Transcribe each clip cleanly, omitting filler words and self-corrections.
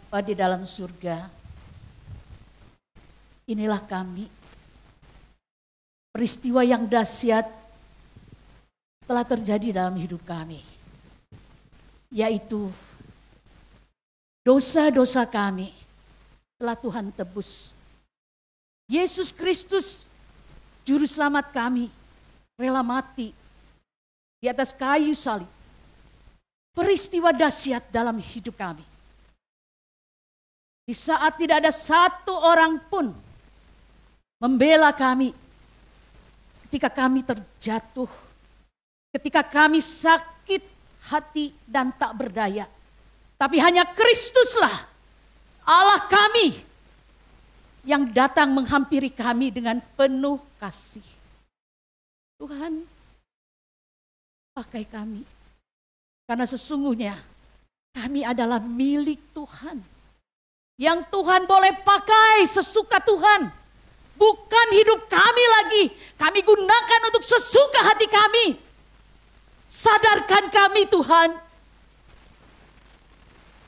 Bapa di dalam surga, inilah kami. Peristiwa yang dahsyat telah terjadi dalam hidup kami, yaitu dosa-dosa kami telah Tuhan tebus. Yesus Kristus, Juru Selamat kami, rela mati di atas kayu salib. Peristiwa dahsyat dalam hidup kami. Di saat tidak ada satu orang pun membela kami ketika kami terjatuh, ketika kami sakit hati dan tak berdaya. Tapi hanya Kristuslah Allah kami yang datang menghampiri kami dengan penuh kasih. Tuhan, pakai kami. Karena sesungguhnya kami adalah milik Tuhan. Yang Tuhan boleh pakai sesuka Tuhan. Bukan hidup kami lagi. Kami gunakan untuk sesuka hati kami. Sadarkan kami Tuhan.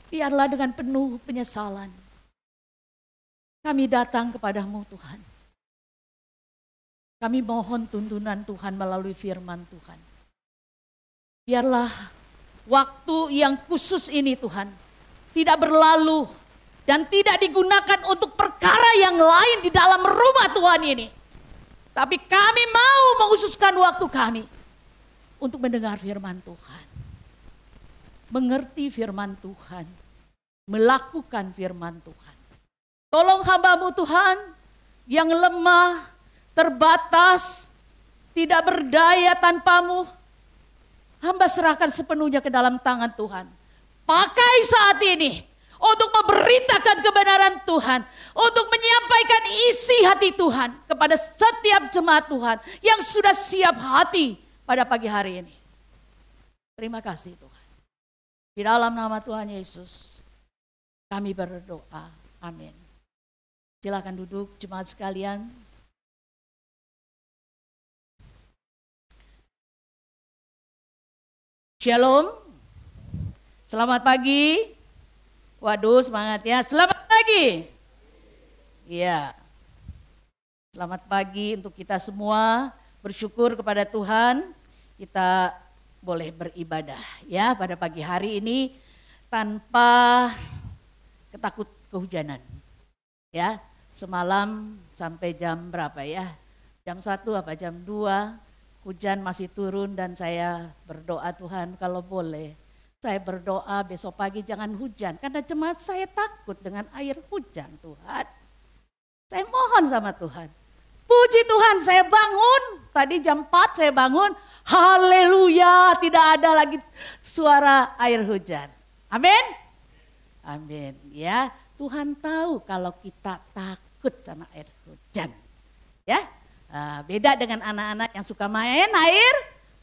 Biarlah dengan penuh penyesalan kami datang kepadamu Tuhan. Kami mohon tuntunan Tuhan melalui firman Tuhan. Biarlah waktu yang khusus ini Tuhan tidak berlalu dan tidak digunakan untuk perkara yang lain di dalam rumah Tuhan ini. Tapi kami mau mengkhususkan waktu kami untuk mendengar firman Tuhan. Mengerti firman Tuhan. Melakukan firman Tuhan. Tolong hamba-Mu Tuhan yang lemah, terbatas, tidak berdaya tanpa-Mu. Hamba serahkan sepenuhnya ke dalam tangan Tuhan. Pakai saat ini untuk memberitakan kebenaran Tuhan. Untuk menyampaikan isi hati Tuhan kepada setiap jemaat Tuhan yang sudah siap hati pada pagi hari ini. Terima kasih Tuhan. Di dalam nama Tuhan Yesus kami berdoa. Amin. Silakan duduk jemaat sekalian. Shalom. Selamat pagi. Waduh, semangat ya. Selamat pagi. Iya. Selamat pagi untuk kita semua. Bersyukur kepada Tuhan. Kita boleh beribadah ya pada pagi hari ini tanpa ketakut kehujanan. Ya, semalam sampai jam berapa ya? Jam 1 apa jam 2 hujan masih turun dan saya berdoa Tuhan kalau boleh. Saya berdoa besok pagi jangan hujan karena jemaat saya takut dengan air hujan Tuhan. Saya mohon sama Tuhan. Puji Tuhan saya bangun, tadi jam 4 saya bangun, haleluya tidak ada lagi suara air hujan. Amin? Amin ya. Tuhan tahu kalau kita takut sama air hujan. Ya, beda dengan anak-anak yang suka main air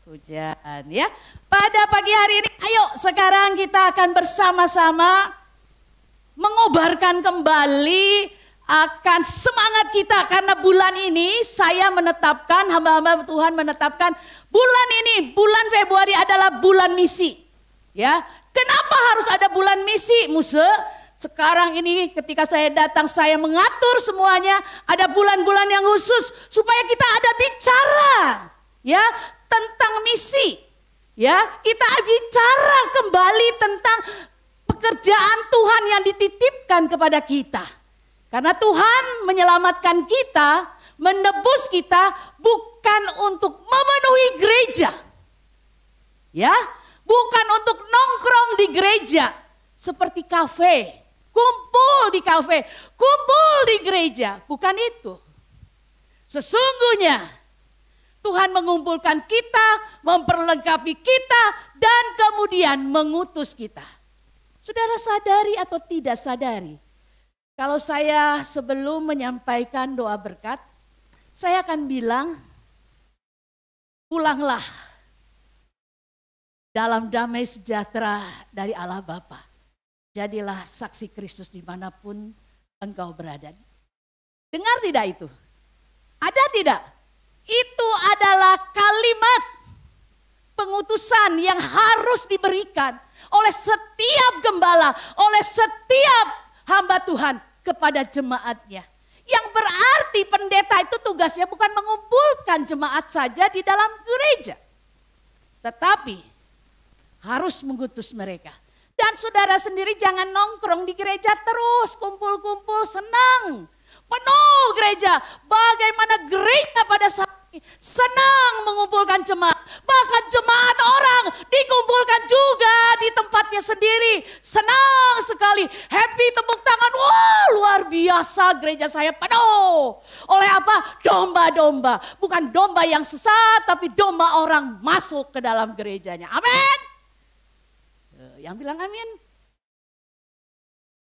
hujan ya. Pada pagi hari ini ayo sekarang kita akan bersama-sama mengobarkan kembali akan semangat kita. Karena bulan ini saya menetapkan, hamba-hamba Tuhan menetapkan bulan ini, bulan Februari adalah bulan misi. Ya, kenapa harus ada bulan misi Muse? Sekarang ini ketika saya datang saya mengatur semuanya, ada bulan-bulan yang khusus supaya kita ada bicara ya tentang misi. Ya, kita bicara kembali tentang pekerjaan Tuhan yang dititipkan kepada kita. Karena Tuhan menyelamatkan kita, menebus kita bukan untuk memenuhi gereja. Ya, bukan untuk nongkrong di gereja seperti kafe. Kumpul di kafe, kumpul di gereja, bukan itu. Sesungguhnya Tuhan mengumpulkan kita, memperlengkapi kita, dan kemudian mengutus kita. Saudara sadari atau tidak sadari, kalau saya sebelum menyampaikan doa berkat, saya akan bilang, pulanglah dalam damai sejahtera dari Allah Bapa. Jadilah saksi Kristus dimanapun engkau berada. Dengar tidak itu? Ada tidak? Itu adalah kalimat pengutusan yang harus diberikan oleh setiap gembala, oleh setiap hamba Tuhan kepada jemaatnya. Yang berarti pendeta itu tugasnya bukan mengumpulkan jemaat saja di dalam gereja. Tetapi harus mengutus mereka. Dan saudara sendiri jangan nongkrong di gereja terus, kumpul-kumpul, senang. Penuh gereja, bagaimana gereja pada saat ini senang mengumpulkan jemaat. Bahkan jemaat orang dikumpulkan juga di tempatnya sendiri. Senang sekali, happy, tepuk tangan. Wah, luar biasa gereja saya penuh. Oleh apa? Domba-domba. Bukan domba yang sesat, tapi domba orang masuk ke dalam gerejanya. Amin. Yang bilang amin.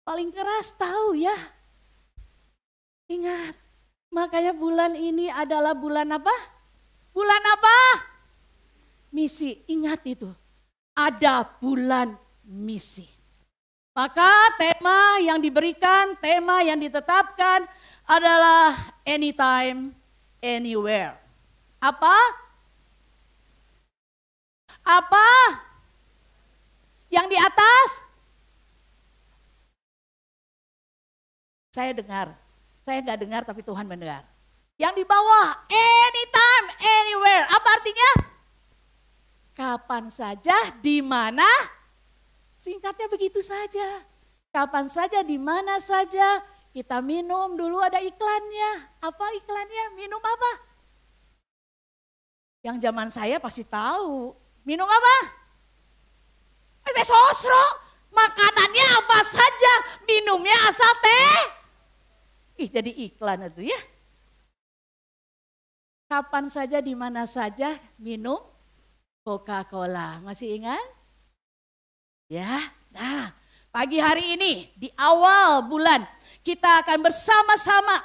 Paling keras tahu ya. Ingat, makanya bulan ini adalah bulan apa? Bulan apa? Misi, ingat itu. Ada bulan misi. Maka tema yang diberikan, tema yang ditetapkan adalah anytime, anywhere. Apa? Apa? Yang di atas? Saya dengar. Saya nggak dengar tapi Tuhan mendengar. Yang di bawah, anytime, anywhere. Apa artinya? Kapan saja, di mana? Singkatnya begitu saja. Kapan saja, di mana saja. Kita minum, dulu ada iklannya. Apa iklannya? Minum apa? Yang zaman saya pasti tahu. Minum apa? Teh sosro. Makanannya apa saja. Minumnya asal teh. Ih, jadi iklan itu ya. Kapan saja, di mana saja minum Coca-Cola. Masih ingat? Ya, nah pagi hari ini di awal bulan kita akan bersama-sama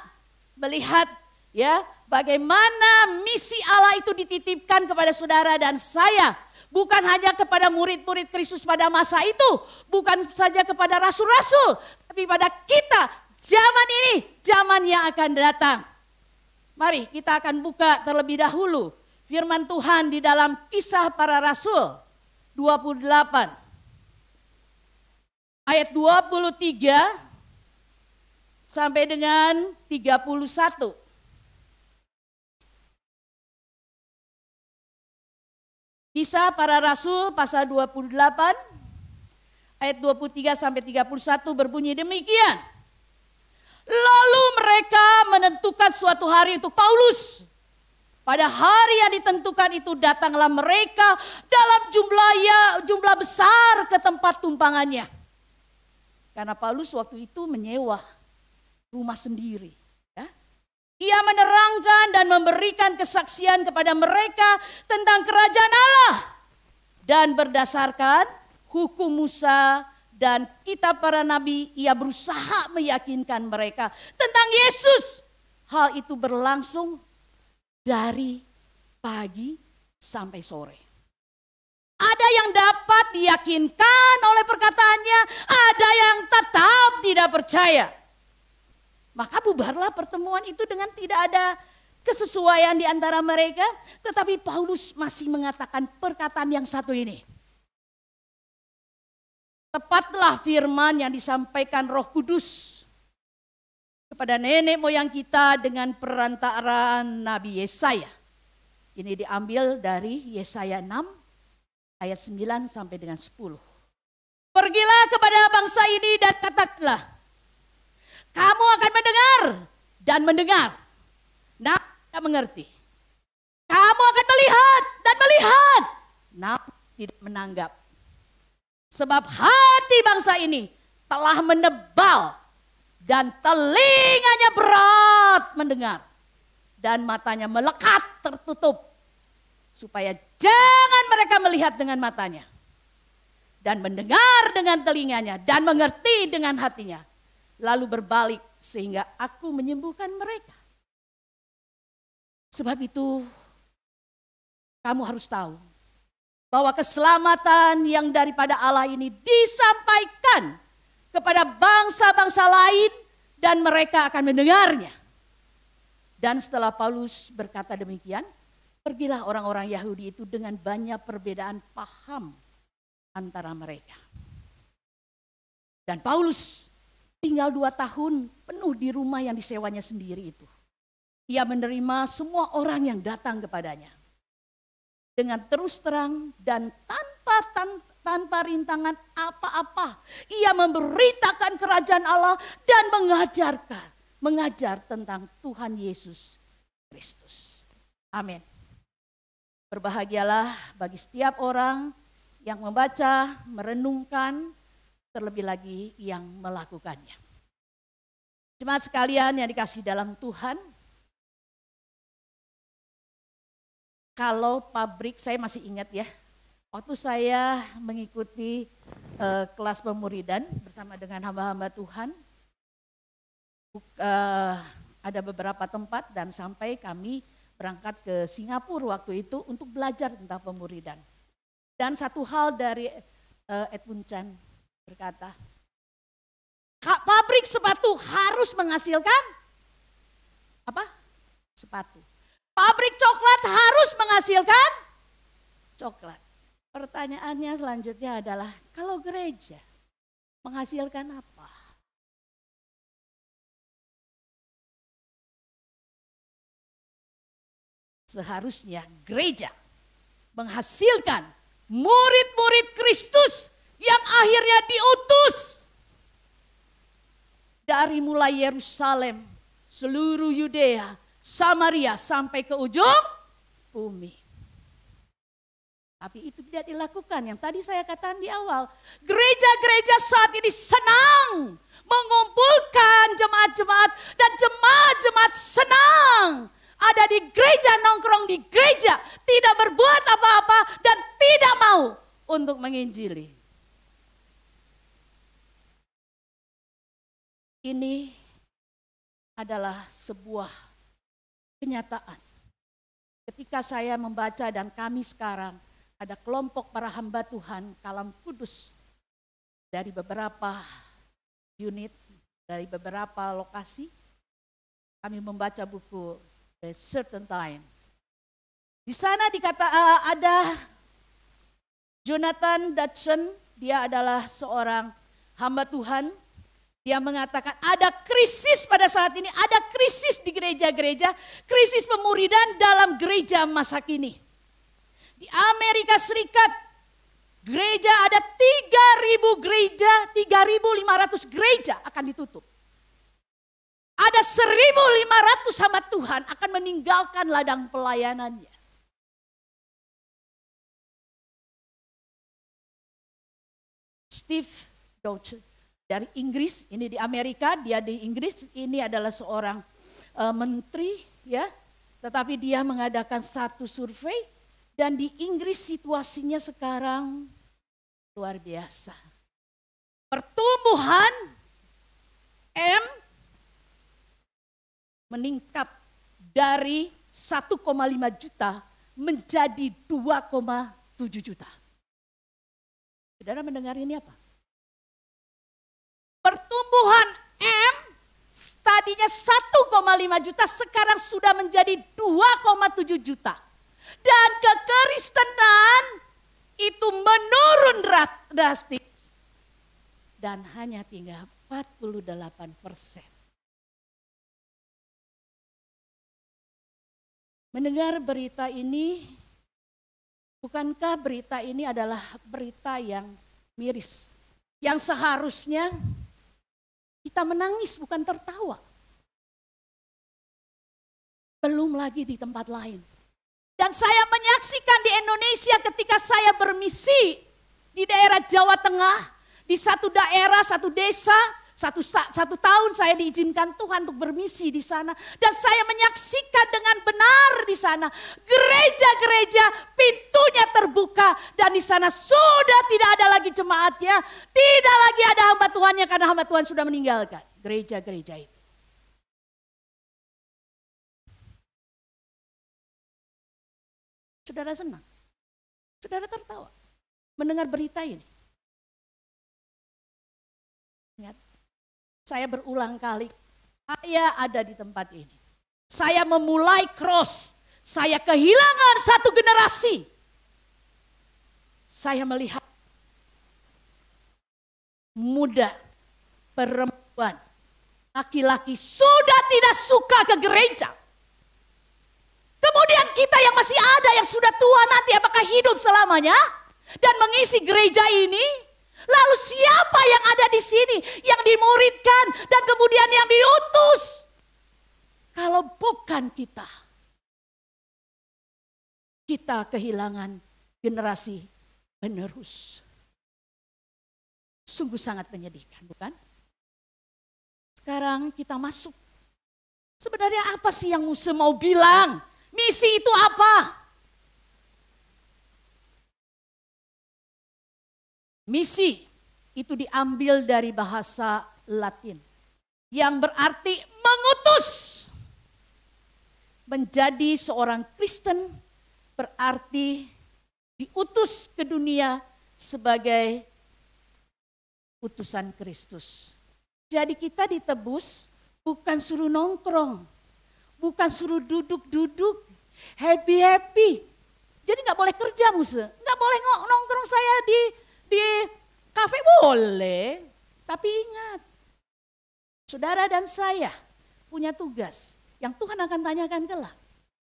melihat ya bagaimana misi Allah itu dititipkan kepada saudara dan saya. Bukan hanya kepada murid-murid Kristus pada masa itu, bukan saja kepada rasul-rasul, tapi pada kita zaman ini, zaman yang akan datang. Mari kita akan buka terlebih dahulu firman Tuhan di dalam Kisah Para Rasul 28 ayat 23 sampai dengan 31. Kisah Para Rasul pasal 28 ayat 23 sampai 31 berbunyi demikian. Lalu mereka menentukan suatu hari untuk Paulus. Pada hari yang ditentukan itu datanglah mereka dalam jumlah besar ke tempat tumpangannya. Karena Paulus waktu itu menyewa rumah sendiri. Ia menerangkan dan memberikan kesaksian kepada mereka tentang kerajaan Allah. Dan berdasarkan hukum Musa dan kitab para nabi, ia berusaha meyakinkan mereka tentang Yesus. Hal itu berlangsung dari pagi sampai sore. Ada yang dapat diyakinkan oleh perkataannya, ada yang tetap tidak percaya. Maka bubarlah pertemuan itu dengan tidak ada kesesuaian di antara mereka. Tetapi Paulus masih mengatakan perkataan yang satu ini. Tepatlah firman yang disampaikan Roh Kudus kepada nenek moyang kita dengan perantaraan Nabi Yesaya. Ini diambil dari Yesaya 6 ayat 9 sampai dengan 10. Pergilah kepada bangsa ini dan katakanlah, kamu akan mendengar dan mendengar, namun tidak mengerti. Kamu akan melihat dan melihat, namun tidak menanggap. Sebab hati bangsa ini telah menebal dan telinganya berat mendengar. Dan matanya melekat tertutup. Supaya jangan mereka melihat dengan matanya. Dan mendengar dengan telinganya dan mengerti dengan hatinya. Lalu berbalik sehingga aku menyembuhkan mereka. Sebab itu kamu harus tahu bahwa keselamatan yang daripada Allah ini disampaikan kepada bangsa-bangsa lain dan mereka akan mendengarnya. Dan setelah Paulus berkata demikian, pergilah orang-orang Yahudi itu dengan banyak perbedaan paham antara mereka. Dan Paulus tinggal 2 tahun penuh di rumah yang disewanya sendiri itu. Ia menerima semua orang yang datang kepadanya. Dengan terus terang dan tanpa rintangan apa-apa. Ia memberitakan kerajaan Allah dan mengajar tentang Tuhan Yesus Kristus. Amin. Berbahagialah bagi setiap orang yang membaca, merenungkan, terlebih lagi yang melakukannya. Jemaat sekalian yang dikasihi dalam Tuhan, kalau pabrik, saya masih ingat ya, waktu saya mengikuti kelas pemuridan bersama dengan hamba-hamba Tuhan, ada beberapa tempat dan sampai kami berangkat ke Singapura waktu itu untuk belajar tentang pemuridan. Dan satu hal dari Edwin Chan berkata, pabrik sepatu harus menghasilkan apa? Sepatu. Pabrik coklat harus menghasilkan coklat. Pertanyaannya selanjutnya adalah, kalau gereja menghasilkan apa? Seharusnya gereja menghasilkan murid-murid Kristus yang akhirnya diutus dari mulai Yerusalem, seluruh Yudea, Samaria sampai ke ujung bumi. Tapi itu tidak dilakukan. Yang tadi saya katakan di awal, gereja-gereja saat ini senang mengumpulkan jemaat-jemaat dan jemaat-jemaat senang ada di gereja, nongkrong di gereja, tidak berbuat apa-apa dan tidak mau untuk menginjili. Ini adalah sebuah kenyataan. Ketika saya membaca dan kami sekarang ada kelompok para hamba Tuhan Kalam Kudus dari beberapa unit, dari beberapa lokasi, kami membaca buku A Certain Time. Di sana ada Jonathan Dutson, dia adalah seorang hamba Tuhan. Dia mengatakan ada krisis pada saat ini, ada krisis di gereja-gereja, krisis pemuridan dalam gereja masa kini. Di Amerika Serikat, gereja ada 3.000 gereja, 3.500 gereja akan ditutup. Ada 1.500 hamba Tuhan akan meninggalkan ladang pelayanannya. Steve Dodge dari Inggris, ini di Amerika, dia di Inggris, ini adalah seorang menteri ya, tetapi dia mengadakan satu survei dan di Inggris situasinya sekarang luar biasa. Pertumbuhan meningkat dari 1,5 juta menjadi 2,7 juta. Saudara mendengar ini apa? Pertumbuhan tadinya 1,5 juta sekarang sudah menjadi 2,7 juta. Dan kekristenan itu menurun drastis. Dan hanya tinggal 48%. Mendengar berita ini, bukankah berita ini adalah berita yang miris? Yang seharusnya kita menangis bukan tertawa. Belum lagi di tempat lain. Dan saya menyaksikan di Indonesia ketika saya bermisi di daerah Jawa Tengah, di satu daerah, satu desa, satu tahun saya diizinkan Tuhan untuk bermisi di sana. Dan saya menyaksikan dengan benar di sana. Gereja-gereja pintunya terbuka dan di sana sudah tidak ada lagi jemaatnya. Tidak lagi ada hamba Tuhannya karena hamba Tuhan sudah meninggalkan gereja-gereja itu. Saudara senang, saudara tertawa mendengar berita ini. Ingat, saya berulang kali, saya ada di tempat ini. Saya memulai cross, saya kehilangan satu generasi. Saya melihat muda, perempuan, perempuan, laki-laki sudah tidak suka ke gereja. Kemudian kita yang masih ada, yang sudah tua nanti apakah hidup selamanya dan mengisi gereja ini? Lalu siapa yang ada di sini yang dimuridkan dan kemudian yang diutus? Kalau bukan kita, kita kehilangan generasi penerus. Sungguh sangat menyedihkan, bukan? Sekarang kita masuk. Sebenarnya apa sih yang Mose mau bilang? Misi itu apa? Misi itu diambil dari bahasa Latin yang berarti mengutus. Menjadi seorang Kristen berarti diutus ke dunia sebagai utusan Kristus. Jadi kita ditebus bukan suruh nongkrong, bukan suruh duduk-duduk, happy-happy. Jadi gak boleh kerja Muse, gak boleh nongkrong saya di kafe boleh. Tapi ingat, saudara dan saya punya tugas yang Tuhan akan tanyakan kelak.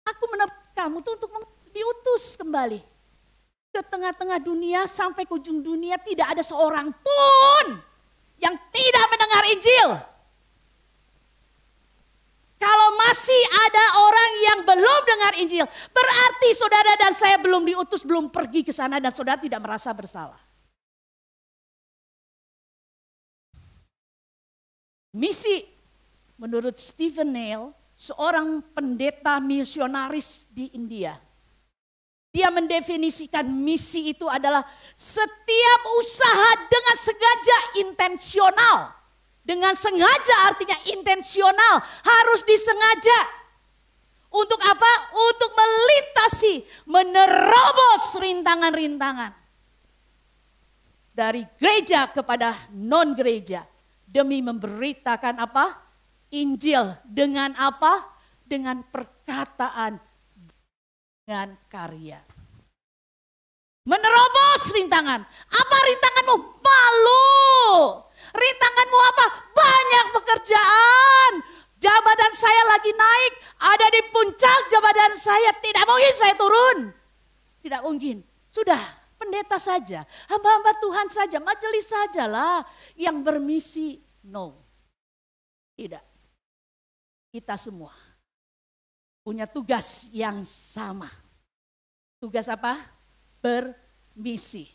Aku menebus kamu tuh untuk diutus kembali ke tengah-tengah dunia sampai ke ujung dunia, tidak ada seorang pun yang tidak mendengar Injil. Kalau masih ada orang yang belum dengar Injil, berarti saudara dan saya belum diutus, belum pergi ke sana dan saudara tidak merasa bersalah. Misi menurut Stephen Neil, seorang pendeta misionaris di India. Dia mendefinisikan misi itu adalah setiap usaha dengan sengaja intensional. Dengan sengaja artinya intensional, harus disengaja. Untuk apa? Untuk melintasi, menerobos rintangan-rintangan. Dari gereja kepada non-gereja. Demi memberitakan apa? Injil. Dengan apa? Dengan perkataan, dengan karya. Menerobos rintangan. Apa rintanganmu? Malu. Rintanganmu apa? Banyak pekerjaan. Jabatan saya lagi naik. Ada di puncak jabatan saya. Tidak mungkin saya turun. Tidak mungkin. Sudah, pendeta saja. Hamba-hamba Tuhan saja. Majelis sajalah yang bermisi. No. Tidak. Kita semua punya tugas yang sama. Tugas apa? Bermisi.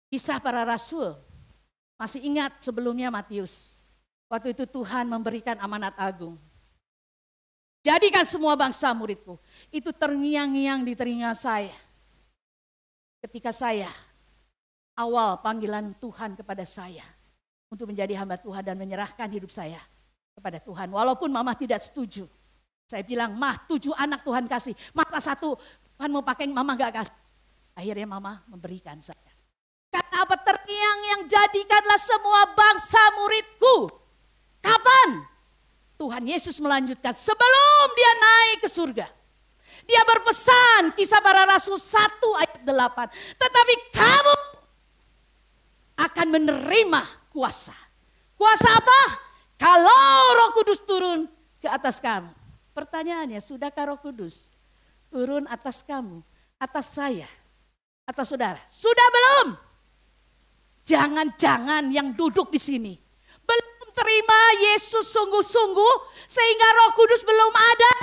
Kisah para Rasul. Masih ingat sebelumnya Matius. Waktu itu Tuhan memberikan amanat agung. Jadikan semua bangsa muridku. Itu terngiang-ngiang di telinga saya. Ketika saya, awal panggilan Tuhan kepada saya. Untuk menjadi hamba Tuhan dan menyerahkan hidup saya kepada Tuhan. Walaupun mama tidak setuju. Saya bilang, mah 7 anak Tuhan kasih. Masa 1 Tuhan mau pakai, mama gak kasih. Akhirnya mama memberikan saya. Karena apa? Terngiang-ngiang, jadikanlah semua bangsa muridku. Kapan? Tuhan Yesus melanjutkan sebelum dia naik ke surga. Dia berpesan, Kisah Para Rasul 1 ayat 8. Tetapi kamu akan menerima kuasa. Kuasa apa? Kalau Roh Kudus turun ke atas kamu. Pertanyaannya, sudahkah Roh Kudus turun atas kamu, atas saya, atas saudara? Sudah belum? Jangan-jangan yang duduk di sini belum terima Yesus sungguh-sungguh sehingga Roh Kudus belum ada.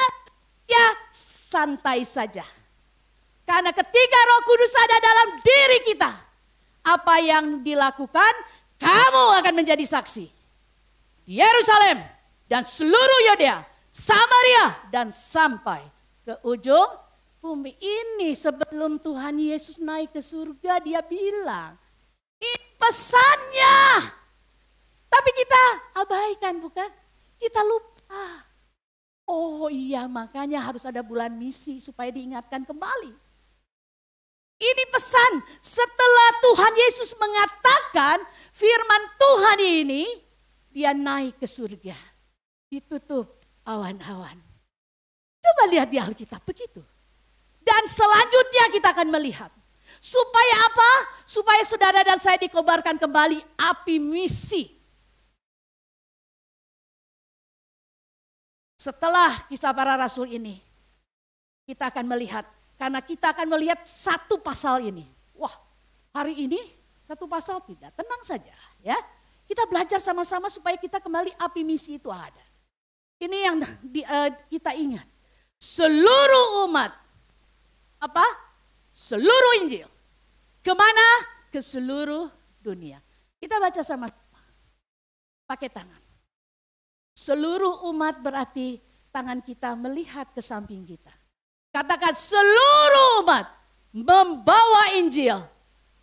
Ya, santai saja. Karena ketika Roh Kudus ada dalam diri kita, apa yang dilakukan, kamu akan menjadi saksi. Di Yerusalem dan seluruh Yudea, Samaria dan sampai ke ujung bumi. Ini sebelum Tuhan Yesus naik ke surga, dia bilang, ini pesannya. Tapi kita abaikan, bukan? Kita lupa. Oh iya, makanya harus ada bulan misi supaya diingatkan kembali. Ini pesan setelah Tuhan Yesus mengatakan firman Tuhan ini, dia naik ke surga. Ditutup awan-awan. Coba lihat di Alkitab begitu. Dan selanjutnya kita akan melihat. Supaya apa? Supaya saudara dan saya dikobarkan kembali api misi Setelah kisah para rasul ini, kita akan melihat, karena kita akan melihat satu pasal ini. Wah, hari ini satu pasal tidak, tenang saja ya. Kita belajar sama-sama supaya kita kembali api misi itu ada. Ini yang kita ingat. Seluruh umat, apa? Seluruh Injil. Kemana? Ke seluruh dunia. Kita baca sama-sama. Pakai tangan. Seluruh umat berarti tangan kita melihat ke samping kita. Katakan seluruh umat membawa Injil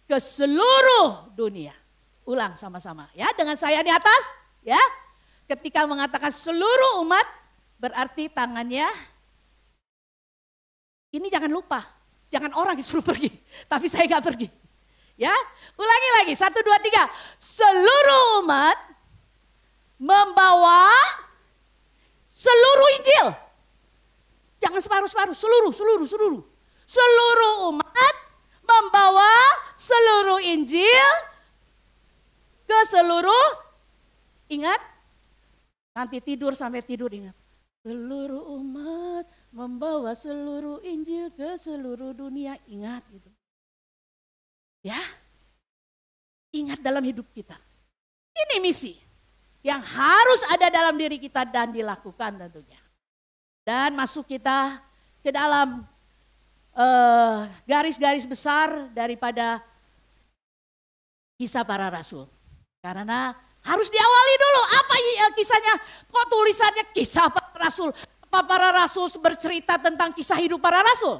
ke seluruh dunia. Ulang sama-sama ya, dengan saya di atas ya. Ketika mengatakan seluruh umat berarti tangannya, ini jangan lupa, jangan orang disuruh pergi, tapi saya nggak pergi. Ya, ulangi lagi, 1, 2, 3. Seluruh umat membawa seluruh Injil. Jangan separuh-separuh, seluruh. Seluruh umat membawa seluruh Injil ke seluruh, ingat, nanti tidur sampai tidur ingat. Seluruh umat membawa seluruh Injil ke seluruh dunia, ingat gitu. Ya, ingat dalam hidup kita. Ini misi yang harus ada dalam diri kita dan dilakukan tentunya. Dan masuk kita ke dalam garis-garis besar daripada kisah para rasul. Karena harus diawali dulu, apa kisahnya? Kok tulisannya kisah para rasul? Apa para rasul bercerita tentang kisah hidup para rasul?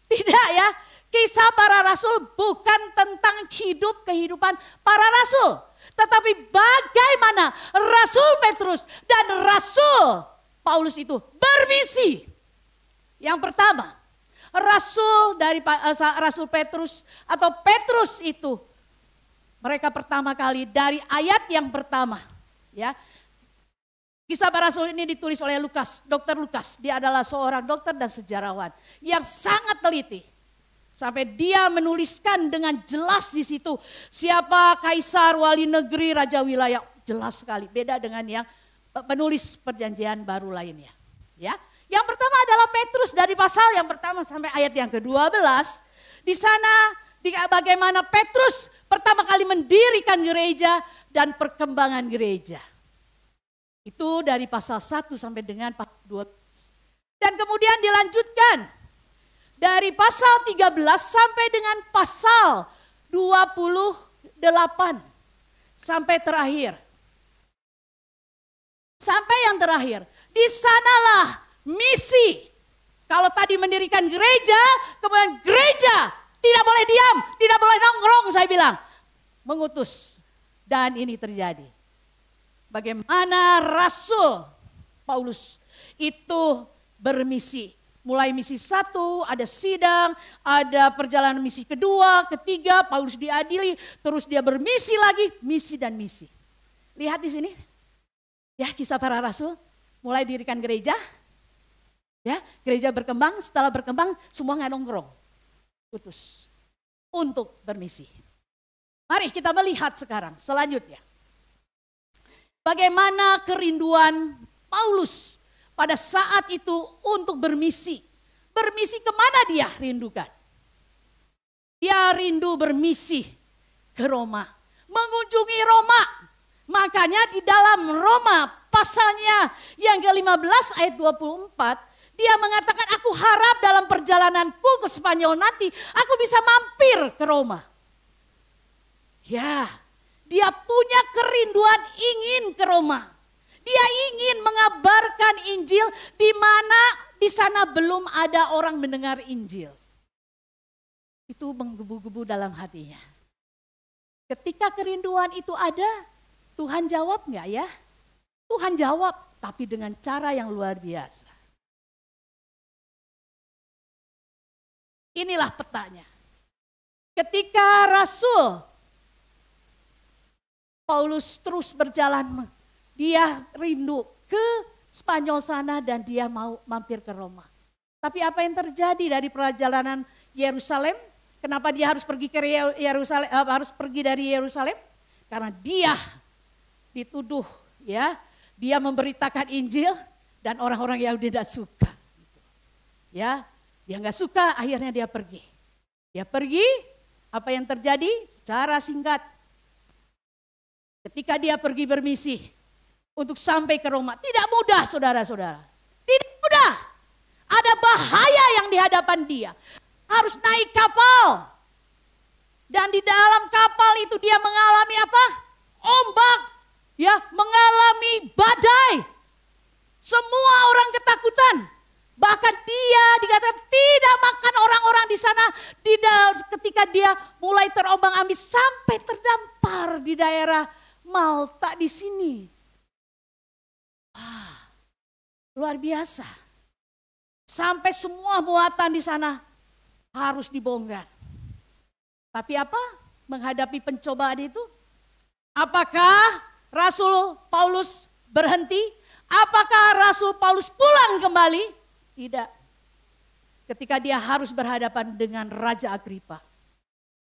Tidak ya, kisah para rasul bukan tentang kehidupan para rasul. Tetapi bagaimana Rasul Petrus dan Rasul Paulus itu bermisi. Yang pertama, Rasul Petrus atau Petrus itu, mereka pertama kali dari ayat yang pertama. Ya, kisah para rasul ini ditulis oleh Lukas, Dr. Lukas. Dia adalah seorang dokter dan sejarawan yang sangat teliti. Sampai dia menuliskan dengan jelas di situ siapa kaisar, wali negeri, raja wilayah, jelas sekali. Beda dengan yang penulis perjanjian baru lainnya. Ya, yang pertama adalah Petrus dari pasal yang pertama sampai ayat yang ke-12. Di sana bagaimana Petrus pertama kali mendirikan gereja dan perkembangan gereja. Itu dari pasal 1 sampai dengan pasal 12. Dan kemudian dilanjutkan dari pasal 13 sampai dengan pasal 28 sampai terakhir. Sampai yang terakhir, di sanalah misi. Kalau tadi mendirikan gereja, kemudian gereja tidak boleh diam, tidak boleh nongkrong, saya bilang. Mengutus. Dan ini terjadi. Bagaimana Rasul Paulus itu bermisi. Mulai misi 1, ada sidang, ada perjalanan misi kedua, ketiga, Paulus diadili, terus dia bermisi lagi, misi dan misi. Lihat di sini, ya kisah para rasul, mulai dirikan gereja, ya gereja berkembang, setelah berkembang semua nggak nongkrong, putus untuk bermisi. Mari kita melihat sekarang selanjutnya, bagaimana kerinduan Paulus pada saat itu untuk bermisi. Bermisi kemana dia rindukan? Dia rindu bermisi ke Roma. Mengunjungi Roma. Makanya di dalam Roma pasalnya yang ke-15 ayat 24. Dia mengatakan aku harap dalam perjalananku ke Spanyol nanti aku bisa mampir ke Roma. Ya, dia punya kerinduan ingin ke Roma. Dia ingin mengabarkan Injil di mana di sana belum ada orang mendengar Injil. Itu menggebu-gebu dalam hatinya. Ketika kerinduan itu ada, Tuhan jawab enggak ya? Tuhan jawab, tapi dengan cara yang luar biasa. Inilah petanya. Ketika Rasul Paulus terus berjalan, dia rindu ke Spanyol sana dan dia mau mampir ke Roma. Tapi apa yang terjadi dari perjalanan Yerusalem? Kenapa dia harus pergi ke Yerusalem? Harus pergi dari Yerusalem? Karena dia dituduh, ya, dia memberitakan Injil Dan orang-orang Yahudi tidak suka. Ya, dia nggak suka, akhirnya dia pergi. Dia pergi, apa yang terjadi? Secara singkat, ketika dia pergi bermisi untuk sampai ke Roma, tidak mudah saudara-saudara. Tidak mudah. Ada bahaya yang di hadapan dia. Harus naik kapal. Dan di dalam kapal itu dia mengalami apa? Ombak. Ya, mengalami badai. Semua orang ketakutan. Bahkan dia dikatakan tidak makan orang-orang di sana. Ketika dia mulai terombang-ambing sampai terdampar di daerah Malta di sini. Wah, luar biasa. Sampai semua muatan di sana harus dibongkar. Tapi apa? Menghadapi pencobaan itu, apakah Rasul Paulus berhenti? Apakah Rasul Paulus pulang kembali? Tidak. Ketika dia harus berhadapan dengan Raja Agripa.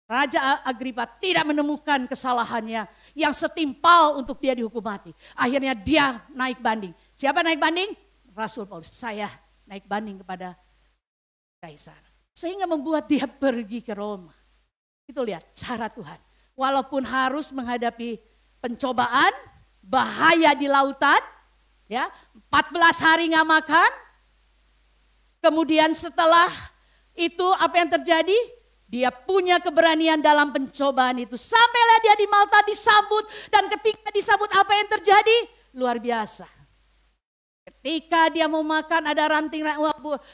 Raja Agripa tidak menemukan kesalahannya yang setimpal untuk dia dihukum mati. Akhirnya dia naik banding. Siapa naik banding? Rasul Paulus. Saya naik banding kepada Kaisar. Sehingga membuat dia pergi ke Roma. Itu lihat cara Tuhan. Walaupun harus menghadapi pencobaan, bahaya di lautan, ya 14 hari nggak makan. Kemudian setelah itu apa yang terjadi? Dia punya keberanian dalam pencobaan itu. Sampailah dia di Malta disambut. Dan ketika disambut apa yang terjadi? Luar biasa. Ketika dia mau makan ada ranting,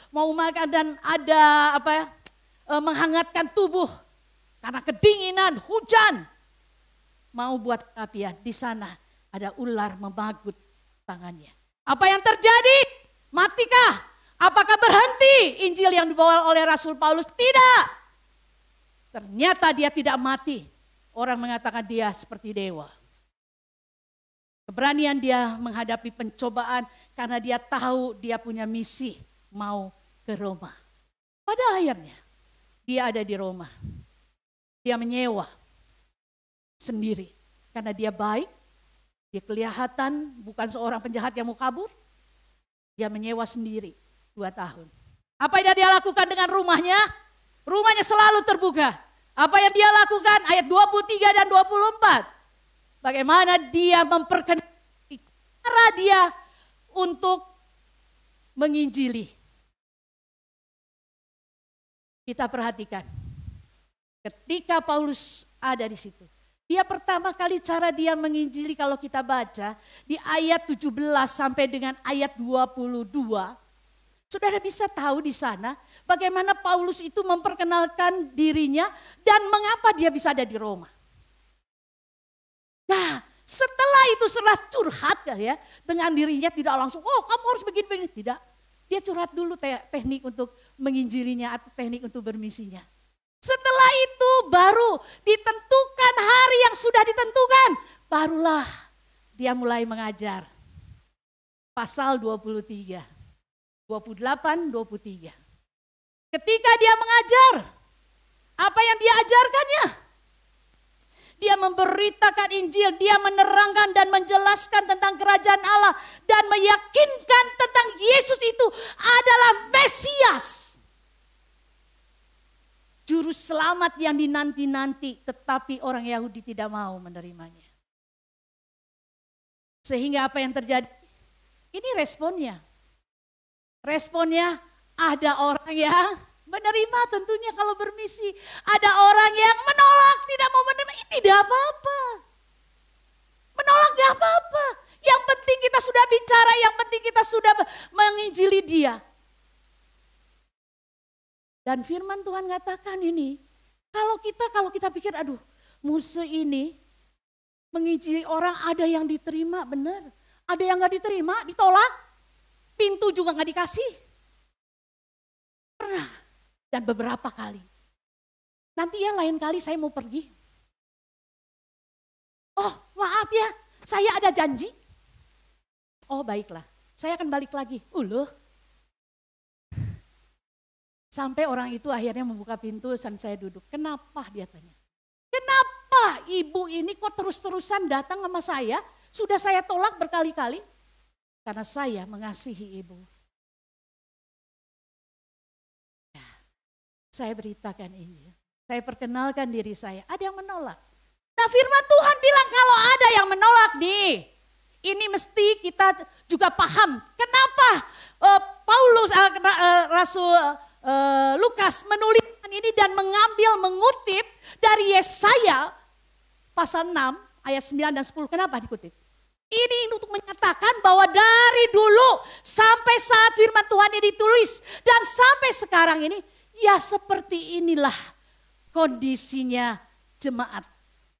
mau makan dan ada menghangatkan tubuh. Karena kedinginan, hujan. Mau buat apian. Di sana ada ular memagut tangannya. Apa yang terjadi? Matikah? Apakah berhenti Injil yang dibawa oleh Rasul Paulus? Tidak. Ternyata dia tidak mati. Orang mengatakan dia seperti dewa. Keberanian dia menghadapi pencobaan karena dia tahu dia punya misi mau ke Roma. Pada akhirnya dia ada di Roma. Dia menyewa sendiri karena dia baik. Dia kelihatan bukan seorang penjahat yang mau kabur. Dia menyewa sendiri 2 tahun. Apa yang dia lakukan dengan rumahnya? Rumahnya selalu terbuka. Apa yang dia lakukan? Ayat 23 dan 24. Bagaimana dia memperkenalkan cara dia untuk menginjili. Kita perhatikan. Ketika Paulus ada di situ. Dia pertama kali cara dia menginjili kalau kita baca. Di ayat 17 sampai dengan ayat 22. Saudara bisa tahu di sana bagaimana Paulus itu memperkenalkan dirinya dan mengapa dia bisa ada di Roma. Nah, setelah itu setelah curhat ya dengan dirinya tidak langsung, oh kamu harus begini-begini. Tidak, dia curhat dulu teknik untuk menginjilinya atau teknik untuk bermisinya. Setelah itu baru ditentukan hari yang sudah ditentukan. Barulah dia mulai mengajar. Pasal 23. 28, 23. Ketika dia mengajar, apa yang dia ajarkannya? Dia memberitakan Injil, dia menerangkan dan menjelaskan tentang kerajaan Allah dan meyakinkan tentang Yesus itu adalah Mesias. Juru selamat yang dinanti-nanti, tetapi orang Yahudi tidak mau menerimanya. Sehingga apa yang terjadi? Ini responnya. Responnya ada orang yang menerima tentunya kalau bermisi. Ada orang yang menolak, tidak mau menerima. Ini tidak apa-apa. Menolak tidak apa-apa. Yang penting kita sudah bicara, yang penting kita sudah menginjili dia. Dan firman Tuhan katakan ini, kalau kita pikir aduh musuh ini menginjili orang ada yang diterima benar. Ada yang gak diterima, ditolak. Pintu juga gak dikasih. Pernah dan beberapa kali. Nanti ya lain kali saya mau pergi. Oh maaf ya, saya ada janji. Oh baiklah, saya akan balik lagi. Loh. Sampai orang itu akhirnya membuka pintu dan saya duduk. Kenapa dia tanya? Kenapa ibu ini kok terus-terusan datang sama saya? Sudah saya tolak berkali-kali. Karena saya mengasihi ibu. Ya, saya beritakan Injil. Saya perkenalkan diri saya. Ada yang menolak. Nah firman Tuhan bilang kalau ada yang menolak nih. Ini mesti kita juga paham. Kenapa Rasul Lukas menuliskan ini dan mengutip dari Yesaya pasal 6 ayat 9 dan 10. Kenapa dikutip? Ini untuk menyatakan bahwa dari dulu sampai saat firman Tuhan ini ditulis dan sampai sekarang ini ya seperti inilah kondisinya jemaat.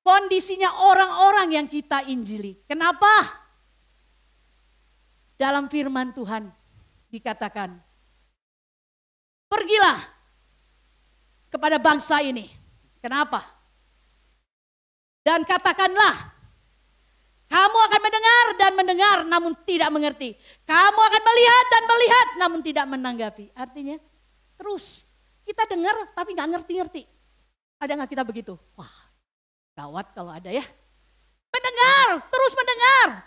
Kondisinya orang-orang yang kita injili. Kenapa? Dalam firman Tuhan dikatakan, pergilah kepada bangsa ini. Kenapa? Dan katakanlah, kamu akan mendengar dan mendengar namun tidak mengerti. Kamu akan melihat dan melihat namun tidak menanggapi. Artinya terus kita dengar tapi gak ngerti-ngerti. Ada gak kita begitu? Wah gawat kalau ada ya. Mendengar, terus mendengar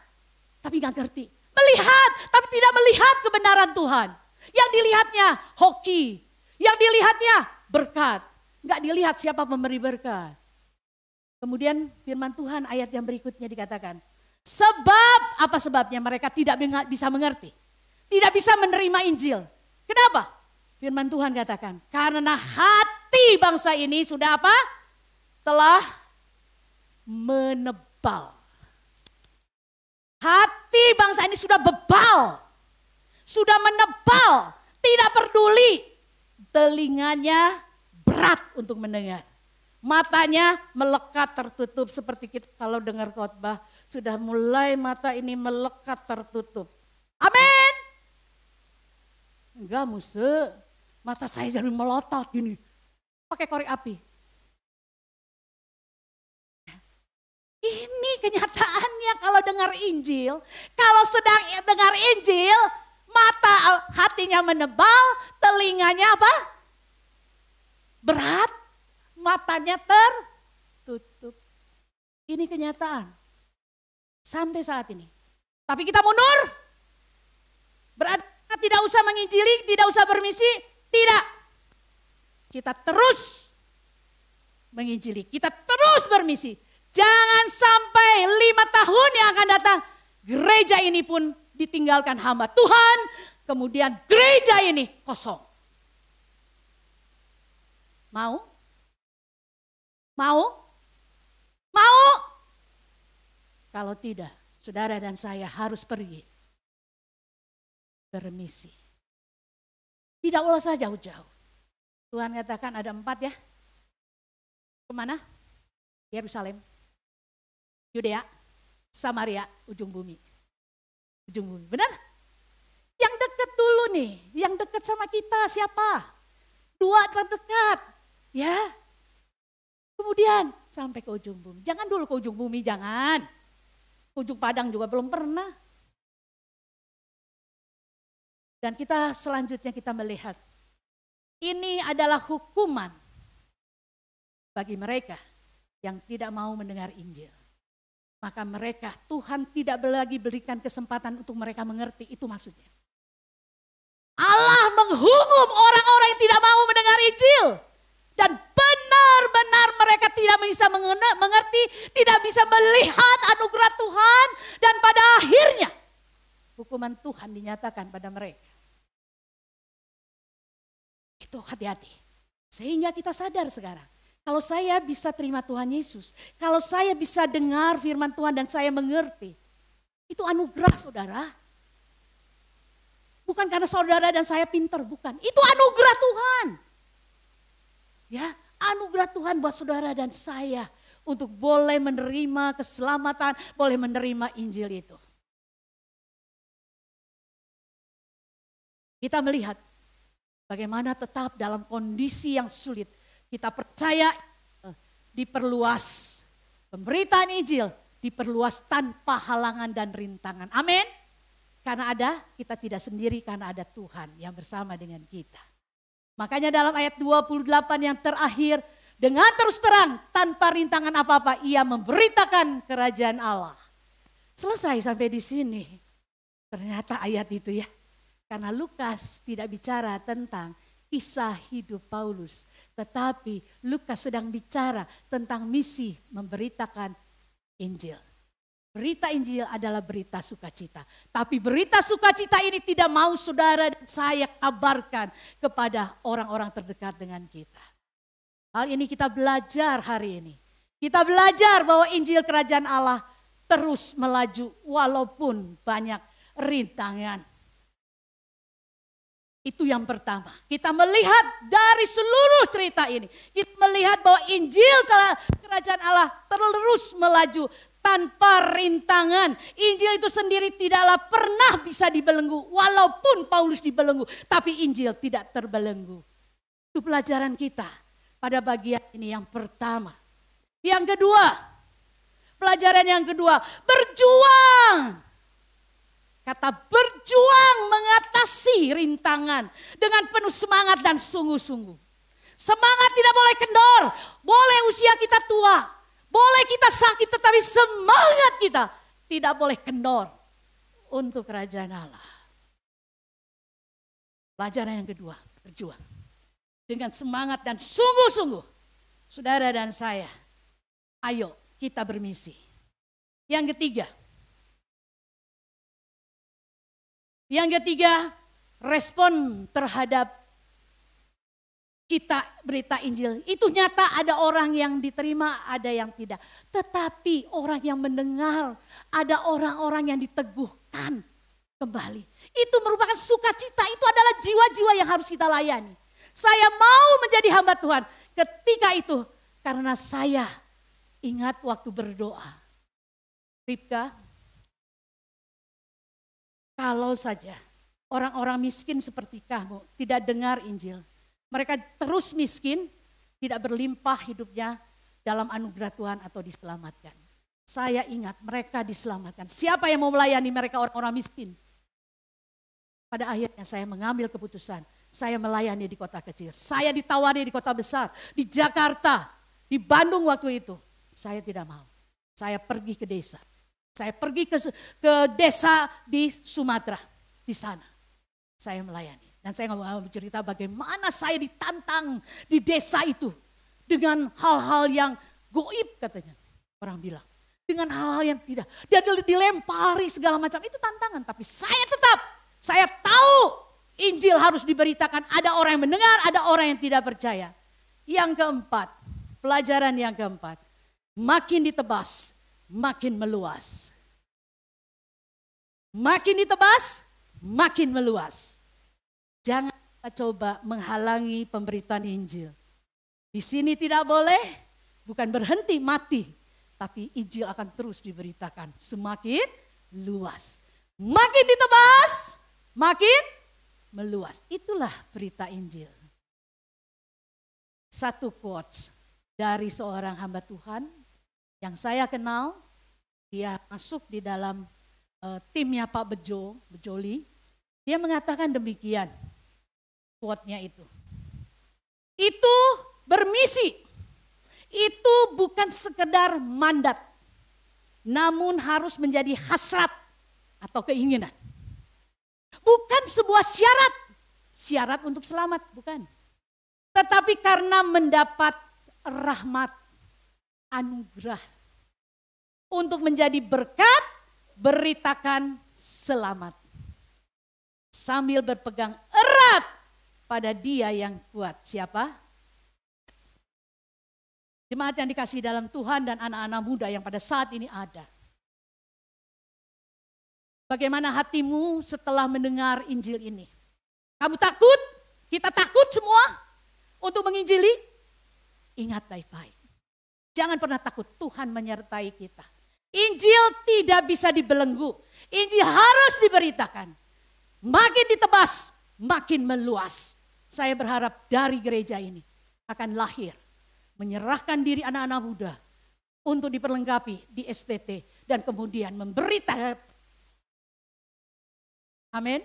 tapi gak ngerti. Melihat tapi tidak melihat kebenaran Tuhan. Yang dilihatnya hoki. Yang dilihatnya berkat. Gak dilihat siapa pemberi berkat. Kemudian firman Tuhan ayat yang berikutnya dikatakan. Sebab, apa sebabnya mereka tidak bisa mengerti. Tidak bisa menerima Injil. Kenapa? Firman Tuhan katakan. Karena hati bangsa ini sudah apa? Telah menebal. Hati bangsa ini sudah bebal. Sudah menebal. Tidak peduli. Telinganya berat untuk mendengar. Matanya melekat tertutup seperti kita kalau dengar khotbah. Sudah mulai mata ini melekat tertutup. Amin. Enggak Muse. Mata saya jadi melotot gini. Pakai korek api. Ini kenyataannya kalau dengar Injil. Kalau sedang dengar Injil, hatinya menebal, telinganya apa? Berat, matanya tertutup. Ini kenyataan. Sampai saat ini. Tapi kita mundur. Berarti kita tidak usah menginjili, tidak usah bermisi. Tidak. Kita terus menginjili, kita terus bermisi. Jangan sampai 5 tahun yang akan datang, gereja ini pun ditinggalkan hamba Tuhan, kemudian gereja ini kosong. Mau? Mau? Mau? Kalau tidak, saudara dan saya harus pergi bermisi. Tidak usah jauh-jauh. Tuhan katakan ada 4 ya. Kemana? Yerusalem. Yudea, Samaria, ujung bumi. Ujung bumi, benar? Yang dekat dulu nih, yang dekat sama kita siapa? 2 terdekat, ya. Kemudian sampai ke ujung bumi. Jangan dulu ke ujung bumi, jangan. Ujung Padang juga belum pernah. Dan kita selanjutnya kita melihat, ini adalah hukuman bagi mereka yang tidak mau mendengar Injil. Maka mereka, Tuhan tidak lagi berikan kesempatan untuk mereka mengerti, itu maksudnya. Allah menghukum orang-orang yang tidak mau mendengar Injil. Dan benar-benar mereka tidak bisa mengerti, tidak bisa melihat anugerah Tuhan. Dan pada akhirnya, hukuman Tuhan dinyatakan pada mereka. Itu hati-hati. Sehingga kita sadar sekarang. Kalau saya bisa terima Tuhan Yesus, kalau saya bisa dengar firman Tuhan dan saya mengerti, itu anugerah saudara. Bukan karena saudara dan saya pintar, bukan. Itu anugerah Tuhan. Ya, anugerah Tuhan buat saudara dan saya untuk boleh menerima keselamatan, boleh menerima Injil itu. Kita melihat bagaimana tetap dalam kondisi yang sulit. Kita percaya diperluas. Pemberitaan Injil diperluas tanpa halangan dan rintangan. Amin. Karena kita tidak sendiri, karena ada Tuhan yang bersama dengan kita. Makanya dalam ayat 28 yang terakhir, dengan terus terang tanpa rintangan apa-apa ia memberitakan kerajaan Allah. Selesai sampai di sini. Ternyata ayat itu ya. Karena Lukas tidak bicara tentang kisah hidup Paulus. Tetapi Lukas sedang bicara tentang misi memberitakan Injil. Berita Injil adalah berita sukacita. Tapi berita sukacita ini tidak mau saudara dan saya kabarkan kepada orang-orang terdekat dengan kita. Hal ini kita belajar hari ini. Kita belajar bahwa Injil Kerajaan Allah terus melaju walaupun banyak rintangan. Itu yang pertama. Kita melihat dari seluruh cerita ini. Kita melihat bahwa Injil Kerajaan Allah terus melaju tanpa rintangan. Injil itu sendiri tidaklah pernah bisa dibelenggu. Walaupun Paulus dibelenggu. Tapi Injil tidak terbelenggu. Itu pelajaran kita pada bagian ini yang pertama. Yang kedua. Pelajaran yang kedua. Berjuang. Kata berjuang mengatasi rintangan dengan penuh semangat dan sungguh-sungguh. Semangat tidak boleh kendor, boleh usia kita tua, boleh kita sakit tetapi semangat kita tidak boleh kendor untuk kerajaan Allah. Pelajaran yang kedua, berjuang dengan semangat dan sungguh-sungguh. Saudara dan saya, ayo kita bermisi. Yang ketiga, respon terhadap kita berita Injil. Itu nyata ada orang yang diterima, ada yang tidak. Tetapi orang yang mendengar, ada orang-orang yang diteguhkan kembali. Itu merupakan sukacita, itu adalah jiwa-jiwa yang harus kita layani. Saya mau menjadi hamba Tuhan ketika itu karena saya ingat waktu berdoa. Ribka, kalau saja orang-orang miskin seperti kamu tidak dengar Injil. Mereka terus miskin, tidak berlimpah hidupnya dalam anugerah Tuhan atau diselamatkan. Saya ingat mereka diselamatkan. Siapa yang mau melayani mereka orang-orang miskin? Pada akhirnya saya mengambil keputusan. Saya melayani di kota kecil. Saya ditawari di kota besar. Di Jakarta, di Bandung waktu itu. Saya tidak mau. Saya pergi ke desa. Saya pergi ke desa di Sumatera, di sana. Saya melayani. Dan saya mau bercerita bagaimana saya ditantang di desa itu. Dengan hal-hal yang goib katanya. Orang bilang. Dengan hal-hal yang tidak. Dia dilempari segala macam. Itu tantangan. Tapi saya tahu Injil harus diberitakan. Ada orang yang mendengar, ada orang yang tidak percaya. Yang keempat, pelajaran yang keempat. Makin ditebas, makin meluas. Makin ditebas, makin meluas. Jangan kita coba menghalangi pemberitaan Injil. Di sini tidak boleh, bukan berhenti mati. Tapi Injil akan terus diberitakan semakin luas. Makin ditebas, makin meluas. Itulah berita Injil. Satu quotes dari seorang hamba Tuhan yang saya kenal, dia masuk di dalam timnya Pak Bejoli, dia mengatakan demikian, quote-nya itu. Itu bermisi, itu bukan sekedar mandat, namun harus menjadi hasrat atau keinginan. Bukan sebuah syarat untuk selamat, bukan. Tetapi karena mendapat rahmat, anugerah, untuk menjadi berkat, beritakan selamat. Sambil berpegang erat pada Dia yang kuat. Siapa? Jemaat yang dikasihi dalam Tuhan dan anak-anak muda yang pada saat ini ada. Bagaimana hatimu setelah mendengar Injil ini? Kamu takut? Kita takut semua untuk menginjili? Ingat baik-baik. Jangan pernah takut, Tuhan menyertai kita. Injil tidak bisa dibelenggu. Injil harus diberitakan. Makin ditebas, makin meluas. Saya berharap dari gereja ini akan lahir. Menyerahkan diri anak-anak muda untuk diperlengkapi di STT. Dan kemudian memberitakan. Amin.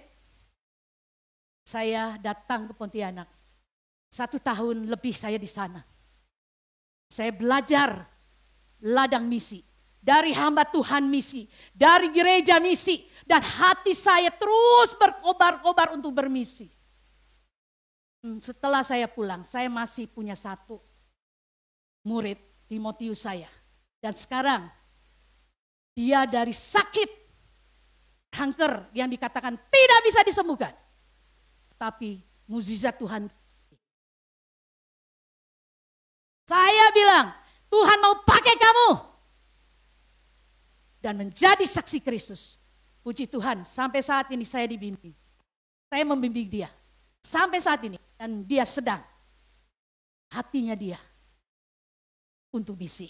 Saya datang ke Pontianak. 1 tahun lebih saya di sana. Saya belajar ladang misi. dari hamba Tuhan misi, dari gereja misi. Dan hati saya terus berkobar-kobar untuk bermisi. Setelah saya pulang, saya masih punya satu murid, Timotius saya. Dan sekarang dia dari sakit kanker yang dikatakan tidak bisa disembuhkan. Tapi mukjizat Tuhan. Saya bilang, Tuhan mau pakai kamu. Dan menjadi saksi Kristus. Puji Tuhan, sampai saat ini saya dibimbing. Saya membimbing dia. Sampai saat ini. Dan dia sedang. Hatinya dia. Untuk misi.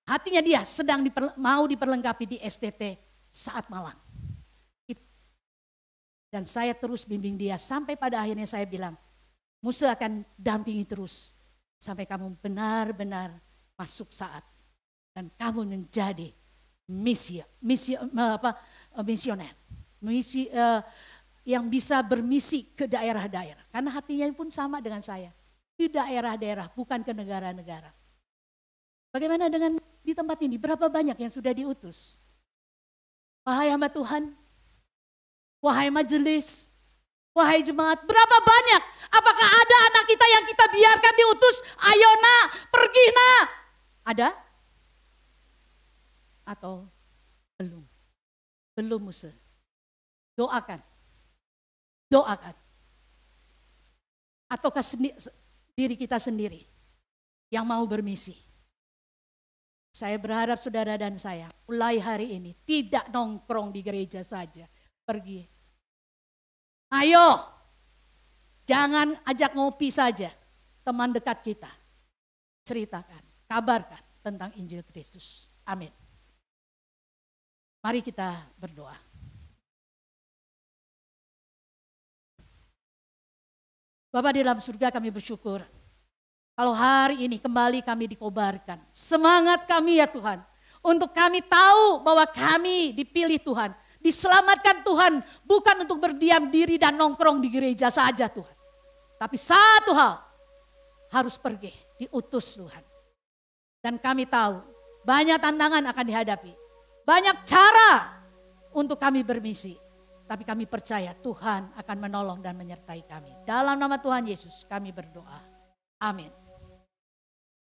Hatinya dia sedang mau diperlengkapi di STT saat malam. Dan saya terus bimbing dia. Sampai pada akhirnya saya bilang. Musa akan dampingi terus. Sampai kamu benar-benar masuk saat. Dan kamu menjadi misioner, yang bisa bermisi ke daerah-daerah. Karena hatinya pun sama dengan saya. Di daerah-daerah, bukan ke negara-negara. Bagaimana dengan di tempat ini? Berapa banyak yang sudah diutus? Wahai hamba Tuhan, wahai majelis, wahai jemaat, berapa banyak? Apakah ada anak kita yang kita biarkan diutus? Ayo nak, pergi nak. Ada? Atau belum? Belum Musa. Doakan. Doakan. Ataukah diri kita sendiri yang mau bermisi? Saya berharap saudara dan saya mulai hari ini tidak nongkrong di gereja saja. Pergi. Ayo. Jangan ajak ngopi saja. Teman dekat kita. Ceritakan, kabarkan tentang Injil Kristus. Amin. Mari kita berdoa. Bapa di dalam surga, kami bersyukur. Kalau hari ini kembali kami dikobarkan. Semangat kami ya Tuhan. Untuk kami tahu bahwa kami dipilih Tuhan. Diselamatkan Tuhan. Bukan untuk berdiam diri dan nongkrong di gereja saja Tuhan. Tapi satu hal. Harus pergi. Diutus Tuhan. Dan kami tahu banyak tantangan akan dihadapi. Banyak cara untuk kami bermisi. Tapi kami percaya Tuhan akan menolong dan menyertai kami. Dalam nama Tuhan Yesus kami berdoa. Amin.